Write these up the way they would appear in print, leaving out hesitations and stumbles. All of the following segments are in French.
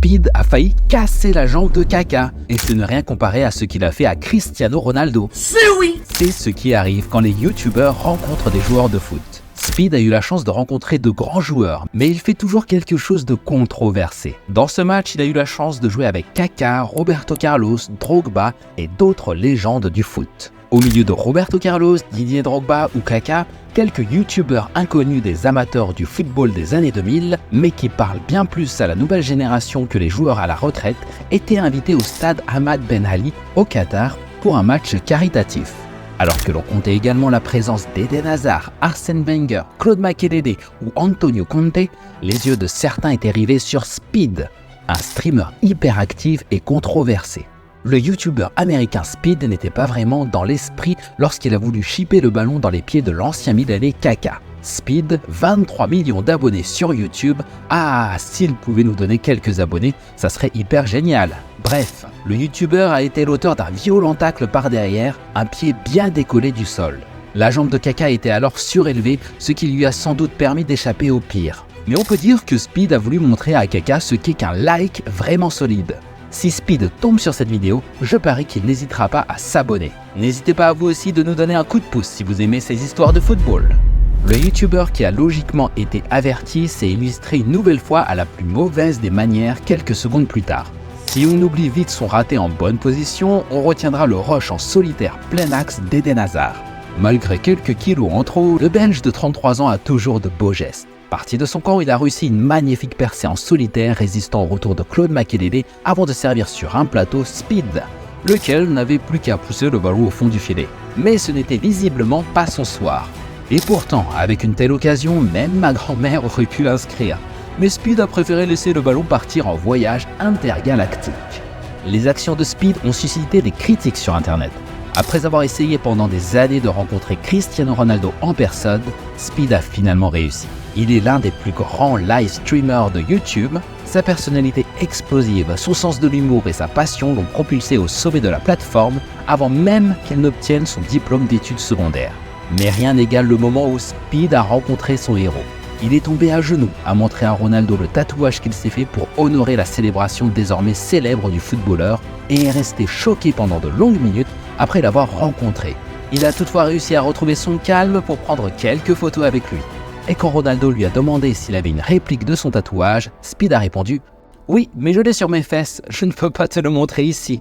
Speed a failli casser la jambe de Kaka. Et ce n'est rien comparé à ce qu'il a fait à Cristiano Ronaldo. C'est ce qui arrive quand les youtubeurs rencontrent des joueurs de foot. Speed a eu la chance de rencontrer de grands joueurs, mais il fait toujours quelque chose de controversé. Dans ce match, il a eu la chance de jouer avec Kaka, Roberto Carlos, Drogba et d'autres légendes du foot. Au milieu de Roberto Carlos, Didier Drogba ou Kaka, quelques youtubeurs inconnus des amateurs du football des années 2000, mais qui parlent bien plus à la nouvelle génération que les joueurs à la retraite, étaient invités au stade Ahmad Ben Ali au Qatar pour un match caritatif. Alors que l'on comptait également la présence d'Eden Hazard, Arsène Wenger, Claude Makélélé ou Antonio Conte, les yeux de certains étaient rivés sur Speed, un streamer hyperactif et controversé. Le youtubeur américain Speed n'était pas vraiment dans l'esprit lorsqu'il a voulu chipper le ballon dans les pieds de l'ancien Milanais Kaka. Speed, 23 millions d'abonnés sur YouTube. Ah, s'il pouvait nous donner quelques abonnés, ça serait hyper génial. Bref, le youtubeur a été l'auteur d'un violent tacle par derrière, un pied bien décollé du sol. La jambe de Kaka était alors surélevée, ce qui lui a sans doute permis d'échapper au pire. Mais on peut dire que Speed a voulu montrer à Kaka ce qu'est qu'un like vraiment solide. Si Speed tombe sur cette vidéo, je parie qu'il n'hésitera pas à s'abonner. N'hésitez pas à vous aussi de nous donner un coup de pouce si vous aimez ces histoires de football. Le youtubeur qui a logiquement été averti s'est illustré une nouvelle fois à la plus mauvaise des manières quelques secondes plus tard. Si on oublie vite son raté en bonne position, on retiendra le rush en solitaire plein axe d'Eden Hazard. Malgré quelques kilos en trop, le Belge de 33 ans a toujours de beaux gestes. Parti de son camp, il a réussi une magnifique percée en solitaire résistant au retour de Claude Makélélé avant de servir sur un plateau Speed, lequel n'avait plus qu'à pousser le ballon au fond du filet. Mais ce n'était visiblement pas son soir. Et pourtant, avec une telle occasion, même ma grand-mère aurait pu l'inscrire. Mais Speed a préféré laisser le ballon partir en voyage intergalactique. Les actions de Speed ont suscité des critiques sur internet. Après avoir essayé pendant des années de rencontrer Cristiano Ronaldo en personne, Speed a finalement réussi. Il est l'un des plus grands live streamers de YouTube. Sa personnalité explosive, son sens de l'humour et sa passion l'ont propulsé au sommet de la plateforme avant même qu'elle n'obtienne son diplôme d'études secondaires. Mais rien n'égale le moment où Speed a rencontré son héros. Il est tombé à genoux, a montré à Ronaldo le tatouage qu'il s'est fait pour honorer la célébration désormais célèbre du footballeur et est resté choqué pendant de longues minutes après l'avoir rencontré. Il a toutefois réussi à retrouver son calme pour prendre quelques photos avec lui. Et quand Ronaldo lui a demandé s'il avait une réplique de son tatouage, Speed a répondu « Oui, mais je l'ai sur mes fesses, je ne peux pas te le montrer ici. »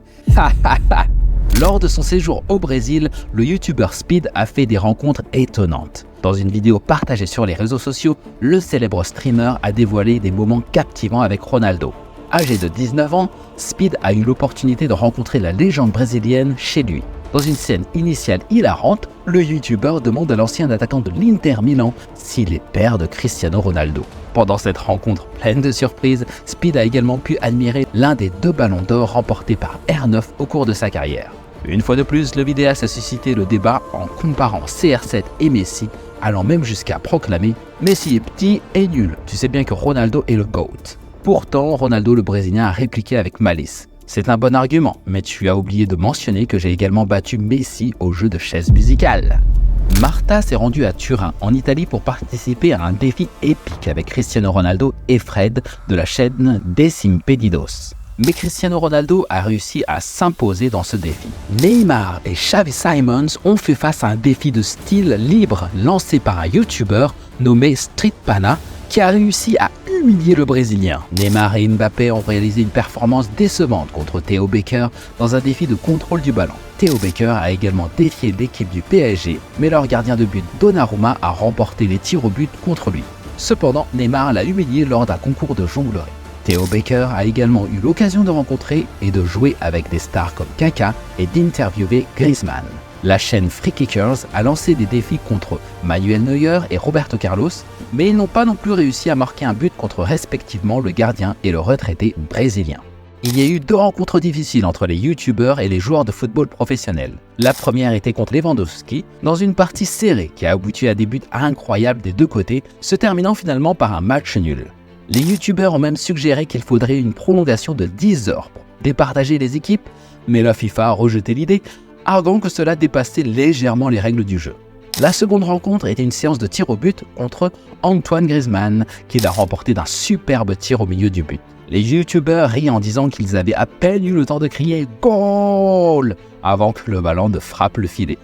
Lors de son séjour au Brésil, le youtubeur Speed a fait des rencontres étonnantes. Dans une vidéo partagée sur les réseaux sociaux, le célèbre streamer a dévoilé des moments captivants avec Ronaldo. Âgé de 19 ans, Speed a eu l'opportunité de rencontrer la légende brésilienne chez lui. Dans une scène initiale hilarante, le youtubeur demande à l'ancien attaquant de l'Inter Milan s'il est père de Cristiano Ronaldo. Pendant cette rencontre pleine de surprises, Speed a également pu admirer l'un des 2 ballons d'or remportés par R9 au cours de sa carrière. Une fois de plus, le vidéaste a suscité le débat en comparant CR7 et Messi, allant même jusqu'à proclamer « Messi est petit et nul, tu sais bien que Ronaldo est le GOAT ». Pourtant, Ronaldo le Brésilien a répliqué avec malice. C'est un bon argument, mais tu as oublié de mentionner que j'ai également battu Messi au jeu de chaises musicales. Martha s'est rendue à Turin, en Italie, pour participer à un défi épique avec Cristiano Ronaldo et Fred de la chaîne Desimpedidos. Mais Cristiano Ronaldo a réussi à s'imposer dans ce défi. Neymar et Xavi Simons ont fait face à un défi de style libre lancé par un YouTuber nommé Street Pana qui a réussi à humilier le Brésilien. Neymar et Mbappé ont réalisé une performance décevante contre Theo Baker dans un défi de contrôle du ballon. Theo Baker a également défié l'équipe du PSG, mais leur gardien de but Donnarumma a remporté les tirs au but contre lui. Cependant, Neymar l'a humilié lors d'un concours de jonglerie. Theo Baker a également eu l'occasion de rencontrer et de jouer avec des stars comme Kaka et d'interviewer Griezmann. La chaîne Free Kickers a lancé des défis contre Manuel Neuer et Roberto Carlos, mais ils n'ont pas non plus réussi à marquer un but contre respectivement le gardien et le retraité brésilien. Il y a eu 2 rencontres difficiles entre les youtubeurs et les joueurs de football professionnels. La première était contre Lewandowski, dans une partie serrée qui a abouti à des buts incroyables des 2 côtés, se terminant finalement par un match nul. Les youtubeurs ont même suggéré qu'il faudrait une prolongation de 10 heures pour départager les équipes, mais la FIFA a rejeté l'idée, arguant que cela dépassait légèrement les règles du jeu. La seconde rencontre était une séance de tir au but contre Antoine Griezmann, qui l'a remporté d'un superbe tir au milieu du but. Les youtubeurs rient en disant qu'ils avaient à peine eu le temps de crier « Goal !» avant que le ballon ne frappe le filet.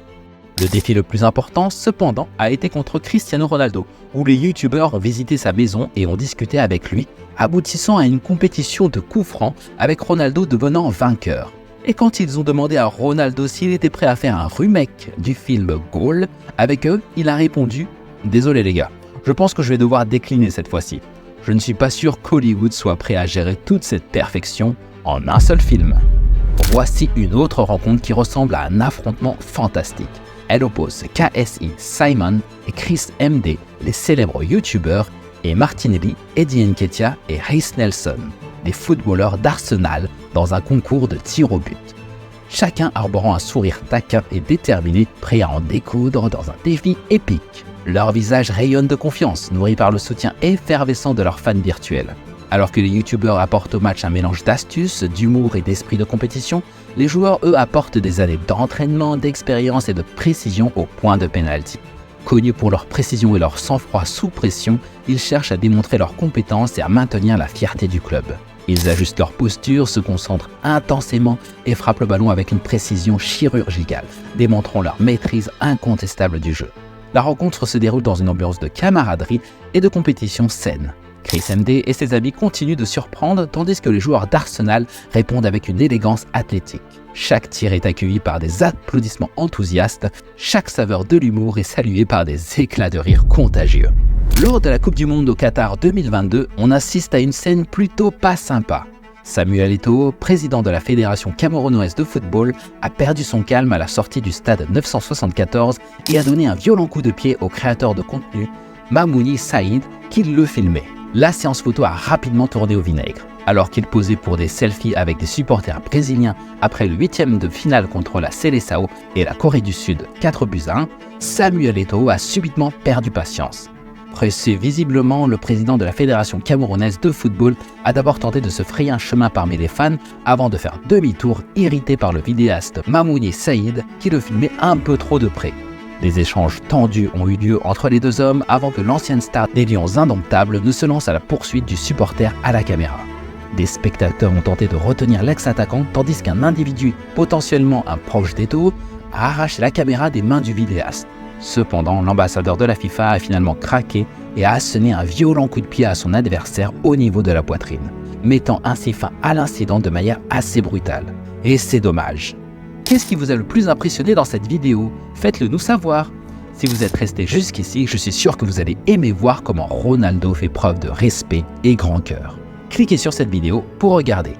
Le défi le plus important, cependant, a été contre Cristiano Ronaldo, où les youtubeurs visitaient sa maison et ont discuté avec lui, aboutissant à une compétition de coups francs avec Ronaldo devenant vainqueur. Et quand ils ont demandé à Ronaldo s'il était prêt à faire un remake du film Goal avec eux, il a répondu « Désolé les gars, je pense que je vais devoir décliner cette fois-ci. Je ne suis pas sûr qu'Hollywood soit prêt à gérer toute cette perfection en un seul film. » Voici une autre rencontre qui ressemble à un affrontement fantastique. Elle oppose KSI Simon et Chris MD, les célèbres youtubeurs, et Martinelli, Eddie Nketiah et Reiss Nelson, des footballeurs d'Arsenal, dans un concours de tir au but. Chacun arborant un sourire taquin et déterminé, prêt à en découdre dans un défi épique. Leurs visages rayonnent de confiance, nourris par le soutien effervescent de leurs fans virtuels. Alors que les youtubeurs apportent au match un mélange d'astuces, d'humour et d'esprit de compétition, les joueurs, eux, apportent des années d'entraînement, d'expérience et de précision au point de pénalty. Connus pour leur précision et leur sang-froid sous pression, ils cherchent à démontrer leurs compétences et à maintenir la fierté du club. Ils ajustent leur posture, se concentrent intensément et frappent le ballon avec une précision chirurgicale, démontrant leur maîtrise incontestable du jeu. La rencontre se déroule dans une ambiance de camaraderie et de compétition saine. Chris MD et ses amis continuent de surprendre tandis que les joueurs d'Arsenal répondent avec une élégance athlétique. Chaque tir est accueilli par des applaudissements enthousiastes, chaque saveur de l'humour est saluée par des éclats de rire contagieux. Lors de la Coupe du Monde au Qatar 2022, on assiste à une scène plutôt pas sympa. Samuel Eto'o, président de la Fédération camerounaise de football, a perdu son calme à la sortie du stade 974 et a donné un violent coup de pied au créateur de contenu, Mamouni Saïd, qui le filmait. La séance photo a rapidement tourné au vinaigre. Alors qu'il posait pour des selfies avec des supporters brésiliens après le 8e de finale contre la Seleção et la Corée du Sud 4-1, Samuel Eto'o a subitement perdu patience. Pressé visiblement, le président de la Fédération camerounaise de football a d'abord tenté de se frayer un chemin parmi les fans avant de faire demi-tour, irrité par le vidéaste Mamouni Saïd qui le filmait un peu trop de près. Des échanges tendus ont eu lieu entre les deux hommes avant que l'ancienne star des Lions indomptables ne se lance à la poursuite du supporter à la caméra. Des spectateurs ont tenté de retenir l'ex-attaquant tandis qu'un individu, potentiellement un proche d'Eto'o, a arraché la caméra des mains du vidéaste. Cependant, l'ambassadeur de la FIFA a finalement craqué et a asséné un violent coup de pied à son adversaire au niveau de la poitrine, mettant ainsi fin à l'incident de manière assez brutale. Et c'est dommage. Qu'est-ce qui vous a le plus impressionné dans cette vidéo? Faites-le nous savoir. Si vous êtes resté jusqu'ici, je suis sûr que vous allez aimer voir comment Ronaldo fait preuve de respect et grand cœur. Cliquez sur cette vidéo pour regarder.